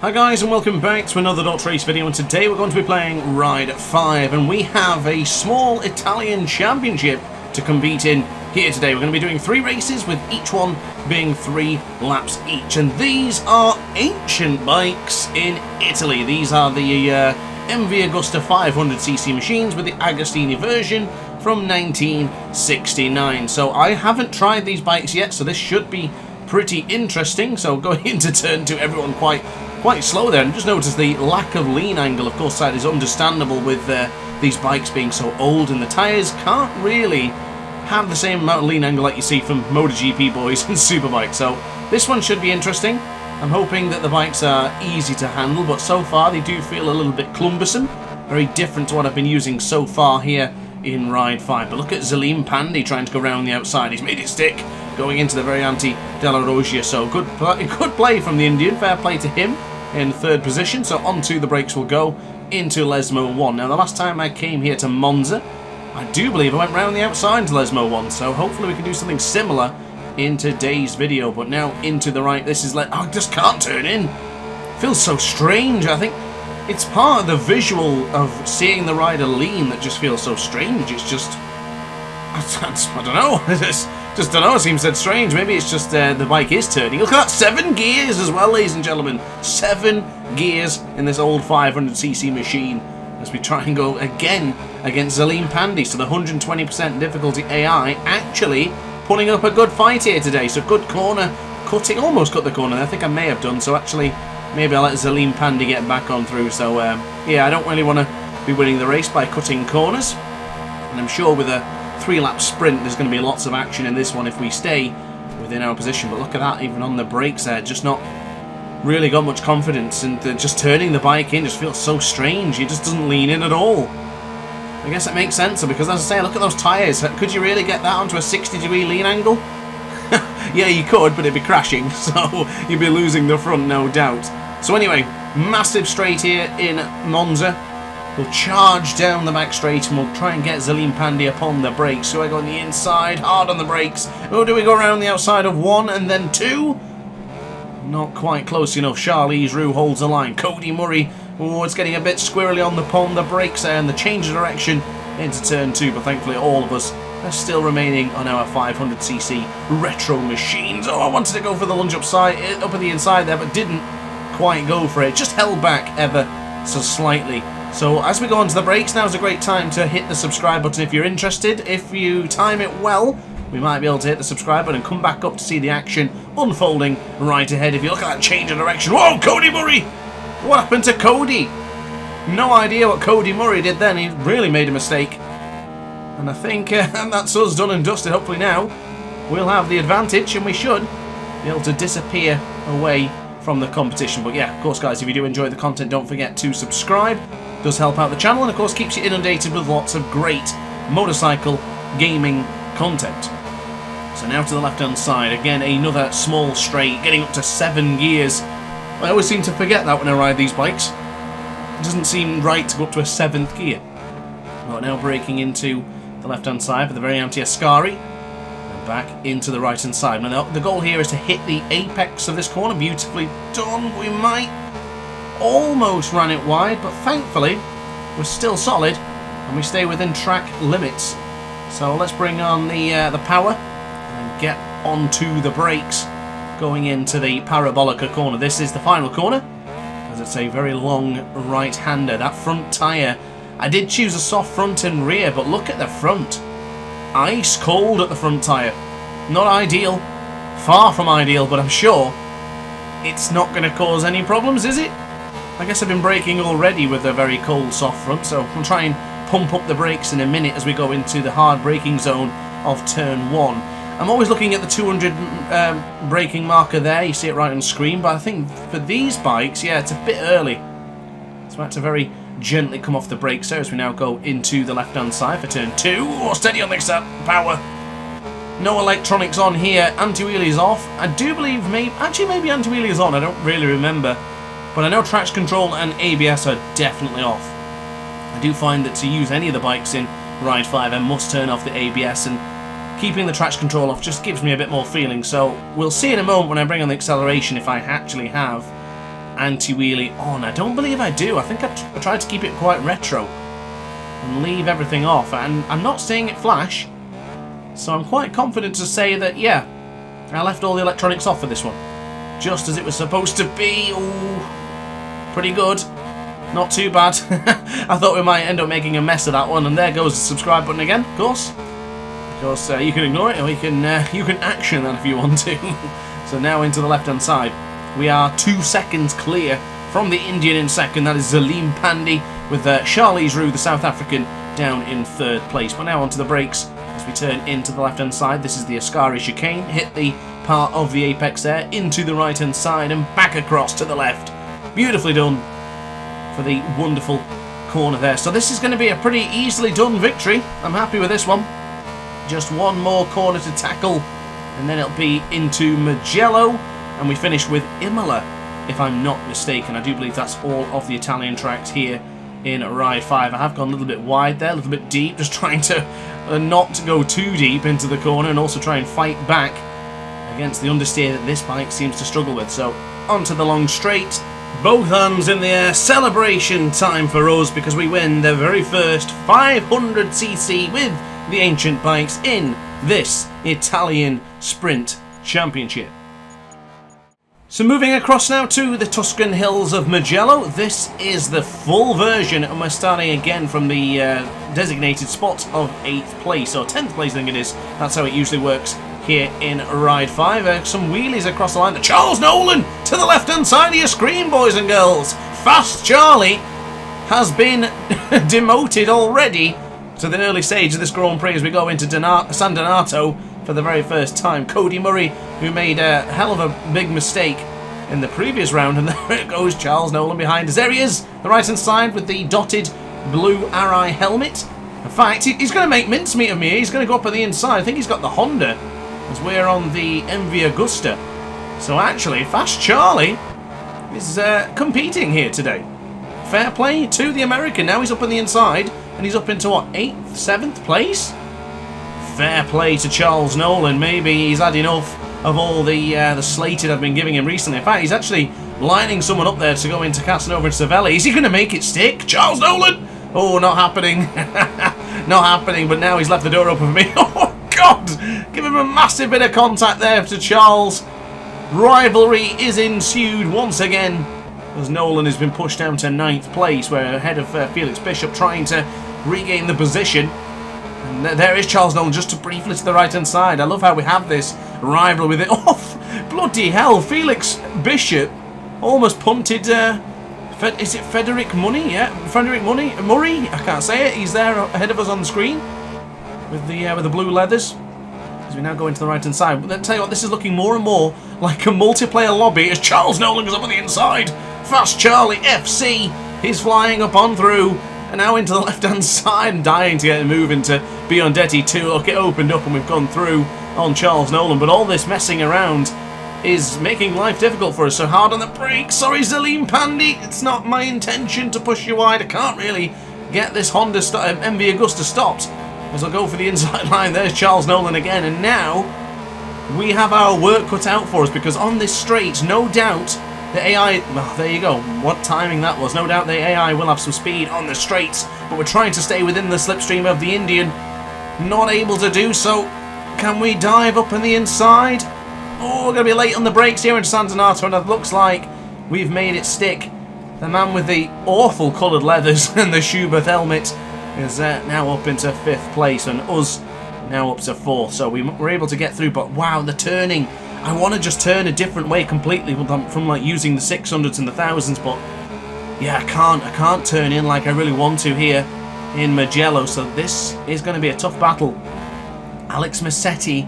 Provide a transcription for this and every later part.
Hi guys and welcome back to another DrAce video, and today we're going to be playing Ride 5 and we have a small Italian championship to compete in here today. We're going to be doing 3 races with each one being 3 laps each, and these are ancient bikes in Italy. These are the MV Agusta 500cc machines with the Agostini version from 1969. So I haven't tried these bikes yet, so this should be pretty interesting. So going into turn 2, everyone quite slow there, and just notice the lack of lean angle. Of course, that is understandable with these bikes being so old, and the tyres can't really have the same amount of lean angle like you see from MotoGP boys and superbikes. So this one should be interesting. I'm hoping that the bikes are easy to handle, but so far they do feel a little bit clumbersome, very different to what I've been using so far here in Ride 5. But look at Zaleem Pandey trying to go around the outside. He's made it stick going into the Variante della Roggia, so good play from the Indian. Fair play to him in 3rd position. So onto the brakes we'll go into Lesmo 1. Now the last time I came here to Monza, I do believe I went round the outside to Lesmo 1, so hopefully we can do something similar in today's video. But now into the right, this is I just can't turn in. Feels so strange. I think it's part of the visual of seeing the rider lean that just feels so strange. It's just, I don't know. Just don't know, it seems that strange. Maybe it's just the bike is turning. Look at that, 7 gears as well, ladies and gentlemen. 7 gears in this old 500cc machine as we try and go again against Zaleem Pandey. So the 120% difficulty AI actually putting up a good fight here today. So good corner cutting, almost cut the corner. I think I may have done, so actually maybe I'll let Zaleem Pandey get back on through. So yeah, I don't really want to be winning the race by cutting corners, and I'm sure with a 3-lap sprint there's going to be lots of action in this one if we stay within our position. But look at that, even on the brakes there, just not really got much confidence, and just turning the bike in just feels so strange. It just doesn't lean in at all. I guess it makes sense, because as I say, look at those tyres. Could you really get that onto a 60-degree lean angle? Yeah, you could, but it'd be crashing, so you'd be losing the front, no doubt. So anyway, massive straight here in Monza. We'll charge down the back straight and we'll try and get Zaleem Pandey upon the brakes. So I go on the inside, hard on the brakes. Or do we go around the outside of 1 and then 2? Not quite close enough. Charlize Roux holds the line. Cody Murray, oh, it's getting a bit squirrely on the brakes there, and the change of direction into turn 2. But thankfully all of us are still remaining on our 500cc retro machines. Oh, I wanted to go for the lunge up at the inside there, but didn't quite go for it. Just held back ever so slightly. So as we go onto the brakes, now is a great time to hit the subscribe button if you're interested. If you time it well, we might be able to hit the subscribe button and come back up to see the action unfolding right ahead. If you look at that change of direction, whoa, Cody Murray! What happened to Cody? No idea what Cody Murray did then. He really made a mistake. And I think that's us done and dusted. Hopefully now we'll have the advantage and we should be able to disappear away from the competition. But yeah, of course guys, if you do enjoy the content, don't forget to subscribe. It does help out the channel, and of course keeps you inundated with lots of great motorcycle gaming content. So now to the left hand side, again another small straight, getting up to 7 gears. I always seem to forget that when I ride these bikes. It doesn't seem right to go up to a 7th gear. Right, now braking into the left hand side for the Variante Ascari, and back into the right hand side. Now the goal here is to hit the apex of this corner. Beautifully done. We might almost ran it wide, but thankfully we're still solid and we stay within track limits. So let's bring on the power and get onto the brakes going into the Parabolica corner. This is the final corner, as it's a very long right-hander. That front tyre, I did choose a soft front and rear, but look at the front. Ice cold at the front tyre. Not ideal, far from ideal, but I'm sure it's not going to cause any problems, is it? I guess I've been braking already with a very cold soft front, so I'll try and pump up the brakes in a minute as we go into the hard braking zone of turn 1. I'm always looking at the 200 braking marker there, you see it right on screen, but I think for these bikes, yeah, it's a bit early. So I have to very gently come off the brakes there as we now go into the left hand side for turn 2. Oh, steady on this power. No electronics on here, anti-wheelie is off. I do believe maybe anti-wheelie is on, I don't really remember. But I know traction control and ABS are definitely off. I do find that to use any of the bikes in Ride 5, I must turn off the ABS, and keeping the traction control off just gives me a bit more feeling. So we'll see in a moment when I bring on the acceleration if I actually have anti-wheelie on. I don't believe I do. I think I tried to keep it quite retro and leave everything off, and I'm not seeing it flash, so I'm quite confident to say that, yeah, I left all the electronics off for this one, just as it was supposed to be. Ooh, pretty good. Not too bad. I thought we might end up making a mess of that one, and there goes the subscribe button again, of course. Because you can ignore it, or you can action that if you want to. So now into the left-hand side. We are 2 seconds clear from the Indian in second. That is Zaleem Pandey, with Charlize Roux, the South African, down in 3rd place. But now onto the brakes as we turn into the left-hand side. This is the Ascari chicane. Hit the part of the apex there, into the right-hand side, and back across to the left. Beautifully done for the wonderful corner there. So this is going to be a pretty easily done victory. I'm happy with this one. Just one more corner to tackle, and then it'll be into Mugello, and we finish with Imola, if I'm not mistaken. I do believe that's all of the Italian tracks here in Ride 5. I have gone a little bit wide there, a little bit deep, just trying to not go too deep into the corner, and also try and fight back against the understeer that this bike seems to struggle with. So onto the long straight, both hands in the air, celebration time for us, because we win the very first 500cc with the ancient bikes in this Italian Sprint Championship. So moving across now to the Tuscan hills of Mugello. This is the full version, and we're starting again from the designated spot of 8th place, or 10th place I think it is. That's how it usually works here in Ride 5. Some wheelies across the line. Charles Nolan to the left-hand side of your screen, boys and girls. Fast Charlie has been demoted already to the early stage of this Grand Prix as we go into San Donato for the very first time. Cody Murray, who made a hell of a big mistake in the previous round, and there it goes, Charles Nolan behind us. There he is, the right-hand side with the dotted blue Arai helmet. In fact, he's going to make mincemeat of me. He's going to go up on the inside. I think he's got the Honda, as we're on the MV Agusta. So actually, Fast Charlie is competing here today. Fair play to the American. Now he's up on the inside, and he's up into what, 8th, 7th place? Fair play to Charles Nolan. Maybe he's had enough of all the slated I've been giving him recently. In fact, he's actually lining someone up there to go into Casanova and Savelli. Is he going to make it stick? Charles Nolan! Oh, not happening. Not happening, but now he's left the door open for me. Oh, God! Give him a massive bit of contact there to Charles. Rivalry is ensued once again, as Nolan has been pushed down to 9th place. We're ahead of Felix Bishop, trying to regain the position. And there is Charles Nolan, just briefly to the right-hand side. I love how we have this rivalry with it. Oh, bloody hell. Felix Bishop almost punted... is it Frederick Money? Yeah, Frederick Murray? I can't say it. He's there ahead of us on the screen with the blue leathers. As we now go into the right-hand side. But then tell you what, this is looking more and more like a multiplayer lobby as Charles Nolan goes up on the inside. Fast Charlie FC. He's flying up on through. And now into the left-hand side and dying to get a move into Biondetti too. Look, it opened up and we've gone through on Charles Nolan. But all this messing around is making life difficult for us. So hard on the brakes. Sorry, Zaleem Pandey. It's not my intention to push you wide. I can't really get this Honda MV Agusta stopped. As I'll go for the inside line. There's Charles Nolan again. And now we have our work cut out for us, because on this straight, no doubt, the AI, well, there you go, what timing that was. No doubt the AI will have some speed on the straights, but we're trying to stay within the slipstream of the Indian. Not able to do so. Can we dive up on the inside? Oh, we're going to be late on the brakes here in San Donato, and it looks like we've made it stick. The man with the awful coloured leathers and the Schubert helmet is now up into 5th place, and us now up to 4th. So we were able to get through, but wow, the turning. I want to just turn a different way completely from like using the 600s and the 1000s, but yeah, I can't turn in like I really want to here in Mugello. So this is going to be a tough battle. Alex Massetti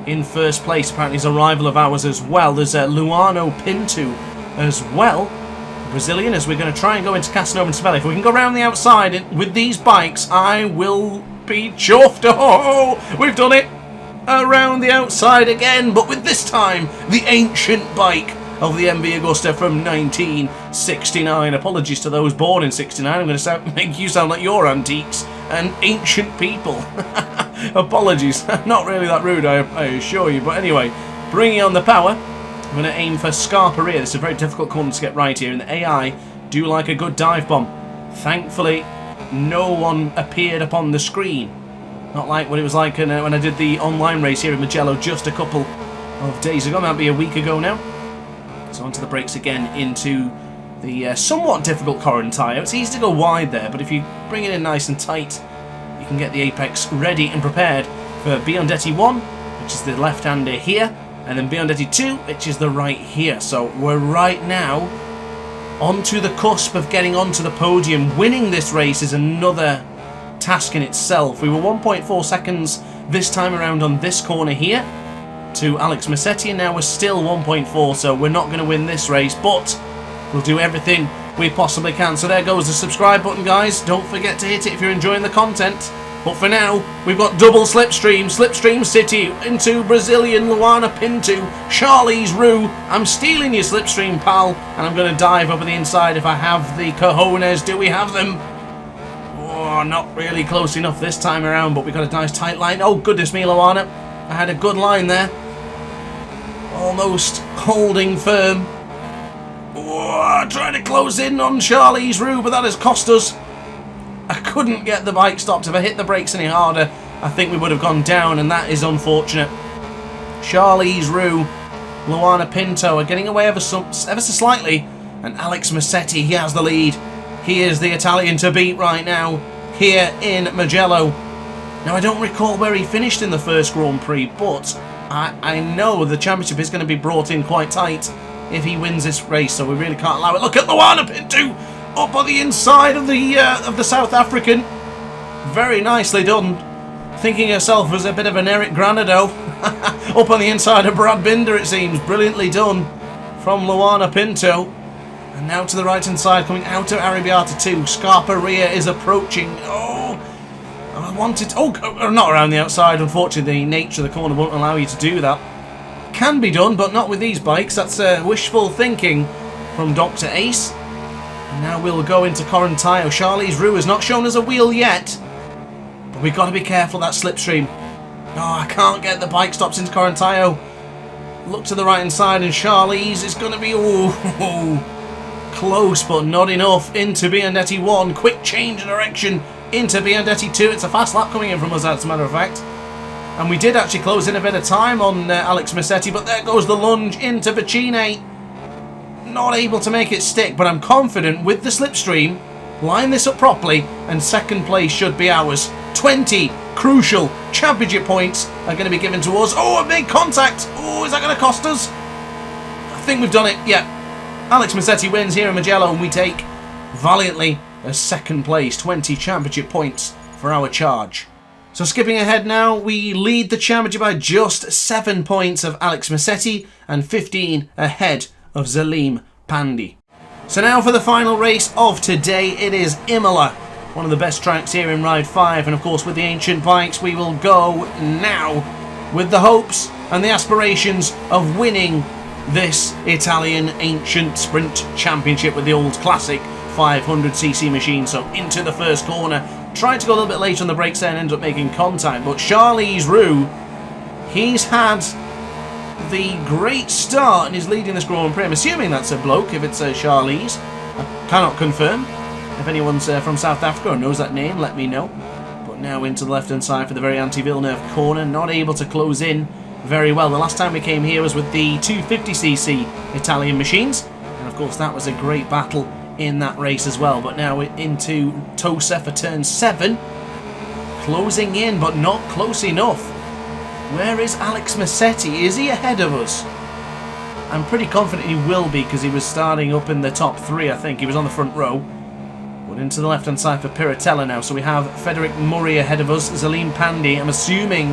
in 1st place, apparently he's a rival of ours as well. There's Luano Pinto as well, Brazilian, as we're going to try and go into Casanova and Savelli. If we can go around the outside with these bikes, I will be chuffed. Oh, we've done it. Around the outside again, but with this time the ancient bike of the MV Agusta from 1969. Apologies to those born in 69. I'm going to make you sound like you're antiques and ancient people. Apologies. Not really that rude, I assure you. But anyway, bringing on the power. I'm going to aim for Scarperia. This is a very difficult corner to get right here, and the AI do like a good dive bomb. Thankfully, no one appeared upon the screen. Not like what it was like when I did the online race here in Mugello just a couple of days ago. Might be a week ago now. So onto the brakes again into the somewhat difficult Correntio. It's easy to go wide there, but if you bring it in nice and tight, you can get the apex ready and prepared for Biondetti 1, which is the left-hander here, and then Biondetti 2, which is the right here. So we're right now onto the cusp of getting onto the podium. Winning this race is another task in itself. We were 1.4 seconds this time around on this corner here to Alex Massetti, and now we're still 1.4, so we're not going to win this race, but we'll do everything we possibly can. So there goes the subscribe button, guys. Don't forget to hit it if you're enjoying the content. But for now, we've got double Slipstream. Slipstream City into Brazilian Luana Pinto. Charlize Roux. I'm stealing your Slipstream, pal. And I'm going to dive over the inside if I have the cojones. Do we have them? Oh, not really close enough this time around, but we got a nice tight line. Oh, goodness me, Luana. I had a good line there. Almost holding firm. Oh, trying to close in on Charlize Roux, but that has cost us. I couldn't get the bike stopped. If I hit the brakes any harder, I think we would have gone down, and that is unfortunate. Charlize Roux, Luana Pinto are getting away ever so slightly, and Alex Massetti, he has the lead. He is the Italian to beat right now here in Mugello. Now, I don't recall where he finished in the first Grand Prix, but I know the championship is going to be brought in quite tight if he wins this race, so we really can't allow it. Look at Luana Pinto up on the inside of the South African. Very nicely done. Thinking herself as a bit of an Eric Granado. Up on the inside of Brad Binder, it seems. Brilliantly done from Luana Pinto. And now to the right-hand side, coming out of Arrabbiata 2. Scarperia is approaching. Oh, I wanted... Oh, not around the outside. Unfortunately, the nature of the corner won't allow you to do that. Can be done, but not with these bikes. That's wishful thinking from Dr. Ace. And now we'll go into Correntio. Charlize Roux has not shown us a wheel yet, but we've got to be careful of that slipstream. Oh, I can't get the bike stops into Correntio. Look to the right-hand side, and Charlize is going to be... Oh, close, but not enough. Into Biondetti 1. Quick change of direction into Biondetti 2. It's a fast lap coming in from us, as a matter of fact. And we did actually close in a bit of time on Alex Massetti, but there goes the lunge into Vicine. Not able to make it stick, but I'm confident with the slipstream. Line this up properly, and second place should be ours. 20 crucial championship points are going to be given to us. Oh, a big contact. Oh, is that going to cost us? I think we've done it. Yeah. Alex Massetti wins here in Mugello, and we take valiantly a second place. 20 championship points for our charge. So skipping ahead now, we lead the championship by just 7 points of Alex Massetti and 15 ahead of Zalim Pandi. So now for the final race of today, it is Imola, one of the best tracks here in Ride 5, and of course with the ancient bikes we will go now with the hopes and the aspirations of winning this Italian ancient sprint championship with the old classic 500cc machine. So into the first corner, tried to go a little bit late on the brakes there and ended up making contact, but Charlize Roux, he's had the great start and is leading this Grand Prix. I'm assuming that's a bloke if it's a Charlize. I cannot confirm. If anyone's from South Africa or knows that name, let me know. But now into the left hand side for the very anti-Villeneuve corner, not able to close in very well. The last time we came here was with the 250cc Italian machines, and of course that was a great battle in that race as well. But now into Tosa for turn 7, closing in but not close enough. Where is Alex Massetti? Is he ahead of us? I'm pretty confident he will be, because he was starting up in the top 3. I think he was on the front row. But into the left hand side for Piratella now. So we have Frederick Murray ahead of us, Zalim Pandi. I'm assuming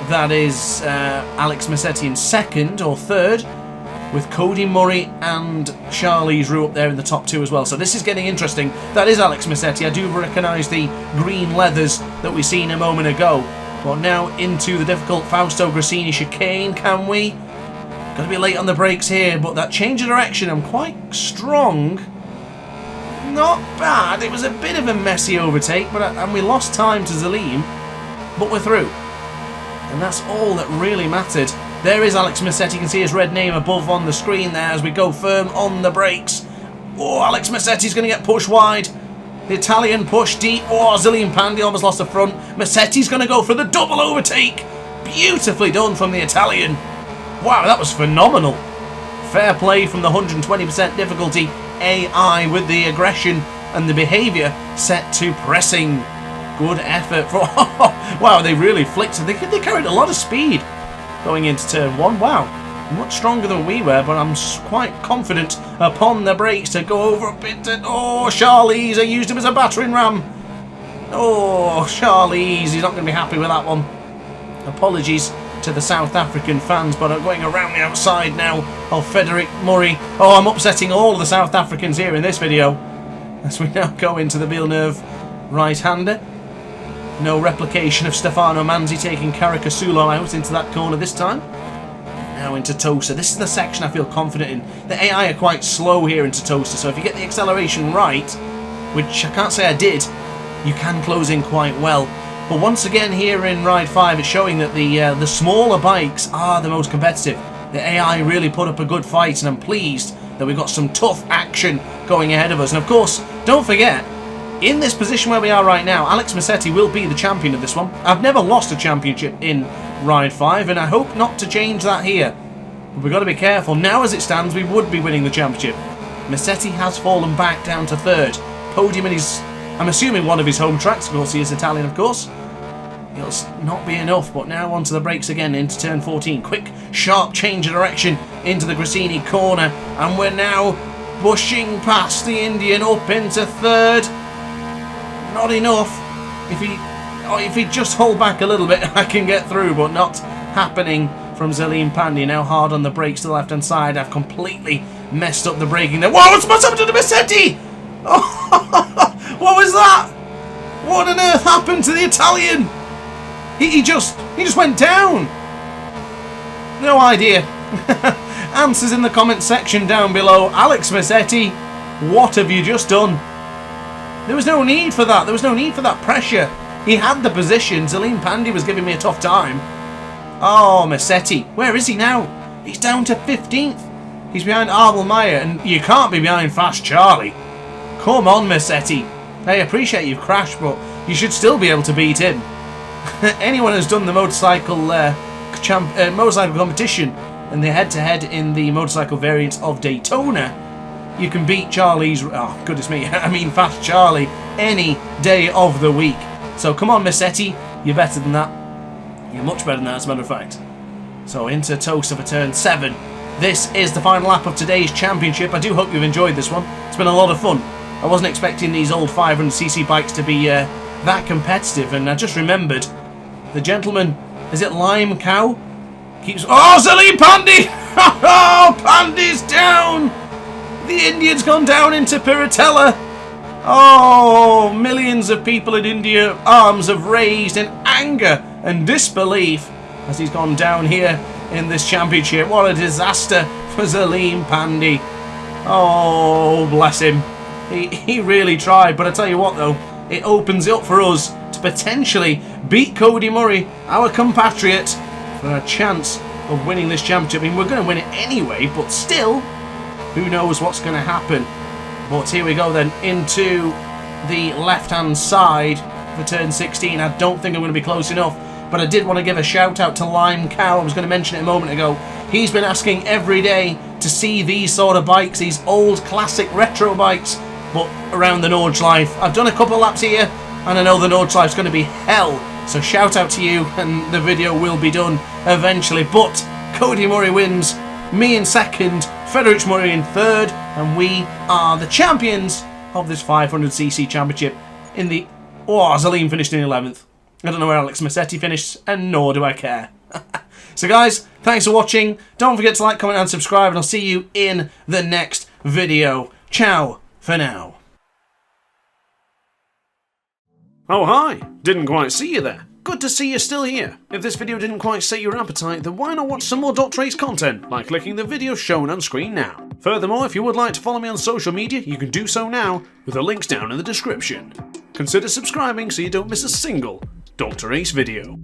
that is Alex Massetti in second or third, with Cody Murray and Charlize Roux up there in the top 2 as well. So this is getting interesting. That is Alex Massetti. I do recognise the green leathers that we seen a moment ago. But now into the difficult Fausto Grassini chicane, can we? Got to be late on the brakes here, but that change of direction, I'm quite strong. Not bad. It was a bit of a messy overtake, and we lost time to Zalim, but we're through. And that's all that really mattered There is Alex Massetti. You can see his red name above on the screen there as we go firm on the brakes. Oh, Alex Massetti's going to get pushed wide. The Italian push deep. Oh, Zillion Pandi almost lost the front. Massetti's going to go for the double overtake. Beautifully done from the Italian. Wow, that was phenomenal. Fair play from the 120% difficulty AI with the aggression and the behaviour set to pressing. Good effort. Wow, they really flicked. They carried a lot of speed going into turn 1. Wow, much stronger than we were, but I'm quite confident upon the brakes to go over a bit. Oh, Charlize, I used him as a battering ram. Oh, Charlize, he's not going to be happy with that one. Apologies to the South African fans, but I'm going around the outside now of Frederick Murray. Oh, I'm upsetting all of the South Africans here in this video as we now go into the Villeneuve right-hander. No replication of Stefano Manzi taking Caricasulo out into that corner this time. Now into Tosa. This is the section I feel confident in. The AI are quite slow here into Tosa, so if you get the acceleration right, which I can't say I did, you can close in quite well. But once again here in Ride 5, it's showing that the smaller bikes are the most competitive. The AI really put up a good fight, and I'm pleased that we've got some tough action going ahead of us. And of course, don't forget, in this position where we are right now, Alex Massetti will be the champion of this one. I've never lost a championship in Ride 5, and I hope not to change that here. But we've got to be careful. Now as it stands, we would be winning the championship. Massetti has fallen back down to 3rd. Podium in his, I'm assuming, one of his home tracks. Of course, he is Italian, of course. It'll not be enough, but now onto the brakes again into turn 14. Quick, sharp change of direction into the Grassini corner, and we're now pushing past the Indian up into 3rd. Not enough. If he just hold back a little bit, I can get through, but not happening from Zillion Pandi. Now hard on the brakes to the left-hand side. I've completely messed up the braking there. Whoa, what's happened to the Massetti? Oh, what was that? What on earth happened to the Italian? He just went down. No idea. Answers in the comment section down below. Alex Massetti, what have you just done? There was no need for that. There was no need for that pressure. He had the position. Zillion Pandi was giving me a tough time. Oh, Massetti. Where is he now? He's down to 15th. He's behind Abel Meyer, and you can't be behind Fast Charlie. Come on, Massetti. I appreciate you've crashed, but you should still be able to beat him. Anyone who's done the motorcycle competition and the head-to-head in the motorcycle variants of Daytona, you can beat Charlie's, oh goodness me, I mean Fast Charlie, any day of the week. So come on, Massetti, you're better than that. You're much better than that, as a matter of fact. So into Tosa for turn 7. This is the final lap of today's championship. I do hope you've enjoyed this one. It's been a lot of fun. I wasn't expecting these old 500cc bikes to be that competitive, and I just remembered the gentleman, is it Lime Cow? Keeps, oh, Zillion Pandi! Oh, Pandi's down! The Indian's gone down into Piratella. Oh, millions of people in India, arms have raised in anger and disbelief as he's gone down here in this championship. What a disaster for Zillion Pandi. Oh, bless him. He really tried, but I tell you what though, it opens it up for us to potentially beat Cody Murray, our compatriot, for a chance of winning this championship. I mean, we're going to win it anyway, but still, who knows what's going to happen. But here we go then, into the left-hand side for turn 16. I don't think I'm going to be close enough, but I did want to give a shout out to Lime Cow. I was going to mention it a moment ago. He's been asking every day to see these sort of bikes, these old classic retro bikes, but around the Nordschleife. I've done a couple of laps here, and I know the Nordschleife's going to be hell. So shout out to you, and the video will be done eventually. But Cody Murray wins, me in second, Frederick Murray in third, and we are the champions of this 500cc championship in the... Oh, Zillion finished in 11th. I don't know where Alex Massetti finished, and nor do I care. So guys, thanks for watching. Don't forget to like, comment and subscribe, and I'll see you in the next video. Ciao for now. Oh hi, didn't quite see you there. Good to see you're still here. If this video didn't quite sate your appetite, then why not watch some more DrAce content by clicking the video shown on screen now. Furthermore, if you would like to follow me on social media, you can do so now with the links down in the description. Consider subscribing so you don't miss a single DrAce video.